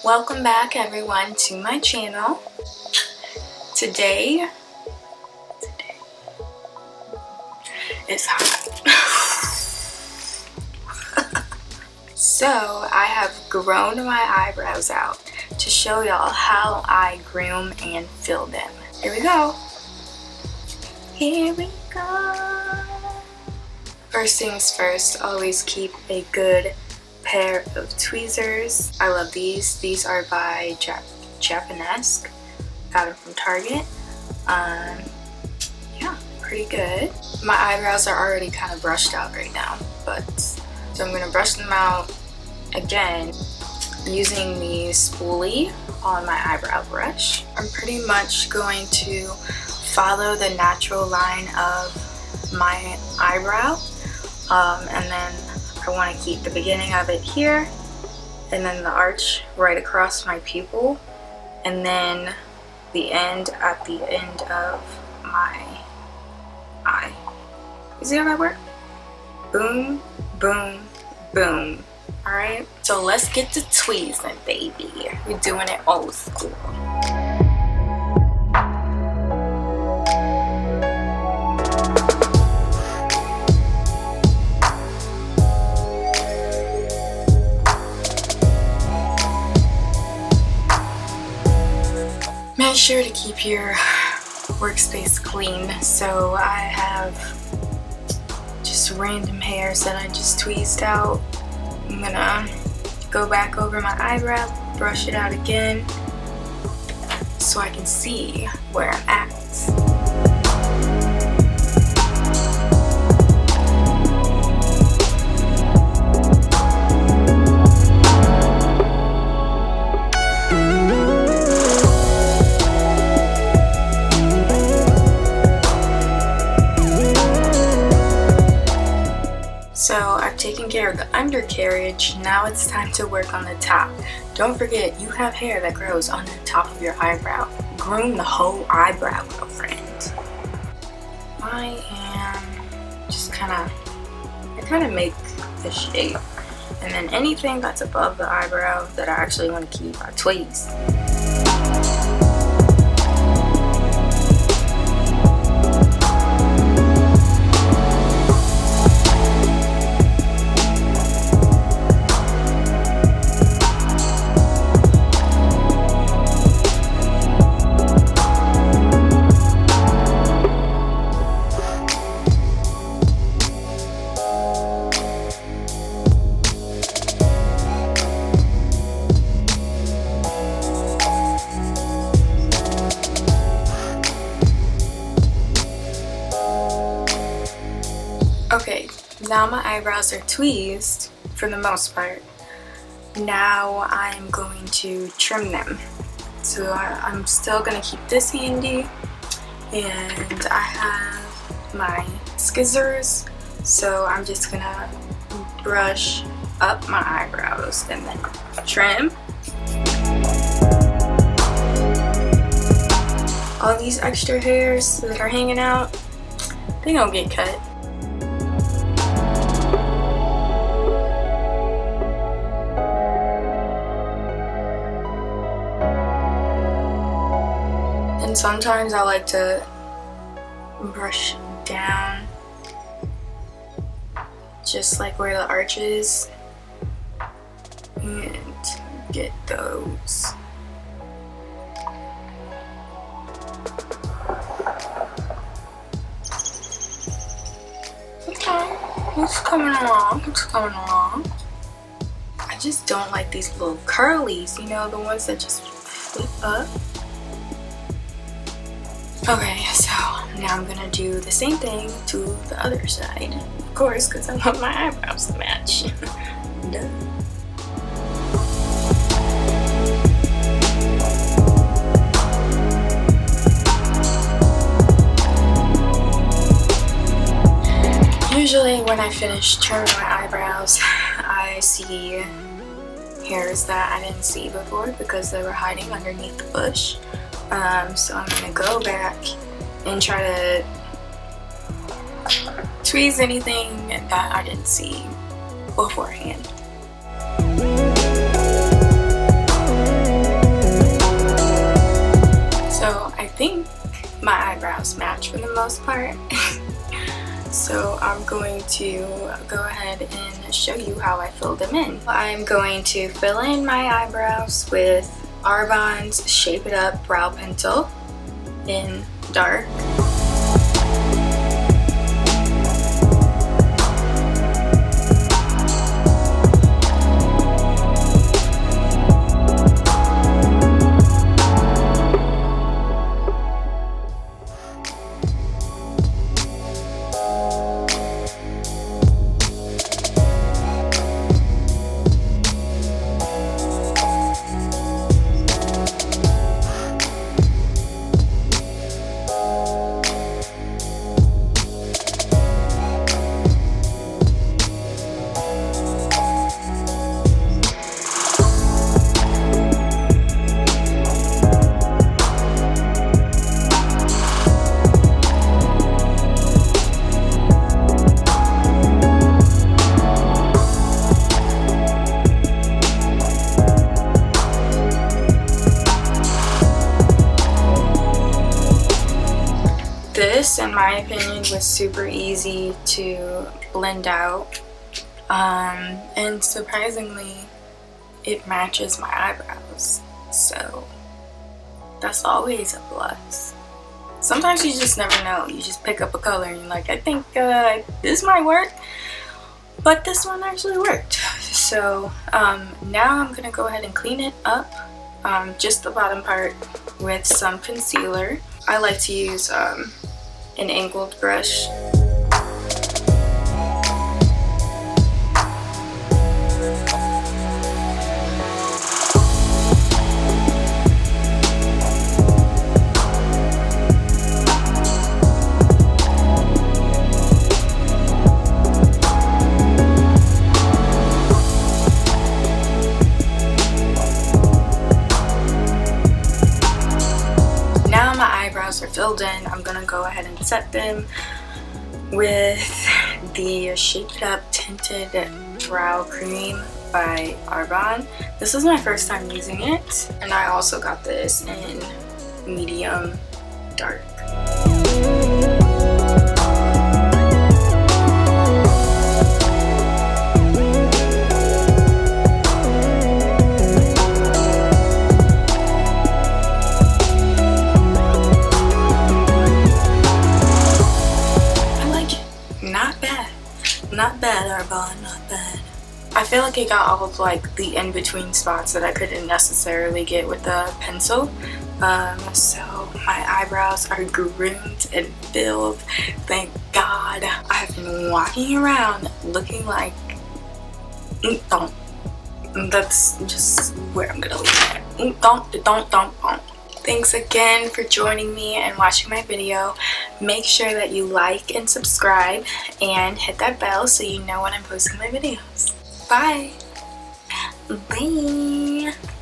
Welcome back everyone to my channel. Today it's hot. So I have grown my eyebrows out to show y'all how I groom and fill them. Here we go. Here we go. First things first, always keep a good pair of tweezers. I love these. These are by Japanesque. Got them from Target. Yeah, pretty good. My eyebrows are already kind of brushed out right now, so I'm gonna brush them out again using the spoolie on my eyebrow brush. I'm pretty much going to follow the natural line of my eyebrow, and then I want to keep the beginning of it here, and then the arch right across my pupil, and then the end at the end of my eye. You see how that works? Boom, boom, boom. Alright, so let's get to tweezing, baby. We're doing it old school. Make sure to keep your workspace clean. So I have just random hairs that I just tweezed out. I'm gonna go back over my eyebrow, brush it out again so I can see where I'm at. So I've taken care of the undercarriage, now it's time to work on the top. Don't forget, you have hair that grows on the top of your eyebrow. Groom the whole eyebrow, girlfriend. I am just I kind of make the shape. And then anything that's above the eyebrow that I actually want to keep, I tweeze. Okay, now my eyebrows are tweezed for the most part. Now I'm going to trim them. So I'm still going to keep this handy, and I have my scissors, so I'm just going to brush up my eyebrows and then trim. All these extra hairs that are hanging out, they don't get cut. And sometimes I like to brush down just like where the arch is and get those. Okay, it's coming along, it's coming along. I just don't like these little curlies, you know, the ones that just flip up. Okay, so now I'm gonna do the same thing to the other side. Of course, because I want my eyebrows to match. Duh. Usually when I finish trimming my eyebrows, I see hairs that I didn't see before because they were hiding underneath the bush. So I'm gonna go back and try to tweeze anything that I didn't see beforehand. So I think my eyebrows match for the most part. So I'm going to go ahead and show you how I fill them in. I'm going to fill in my eyebrows with Arbonne's Shape It Up Brow Pencil in dark. This, in my opinion, was super easy to blend out, and surprisingly, it matches my eyebrows, so that's always a plus. Sometimes you just never know. You just pick up a color and you're like, I think this might work, but this one actually worked. So now I'm gonna go ahead and clean it up, just the bottom part, with some concealer. I like to use an angled brush. Are filled in, I'm gonna go ahead and set them with the Shape It Up Tinted Brow Cream by Eyebrow. This is my first time using it, and I also got this in medium dark. Not bad, Arbonne, not bad. I feel like it got all of like the in-between spots that I couldn't necessarily get with the pencil. So my eyebrows are groomed and filled. Thank God. I've been walking around looking like don't. That's just where I'm gonna leave it. Don't. Thanks again for joining me and watching my video. Make sure that you like and subscribe and hit that bell so you know when I'm posting my videos. Bye! Bye!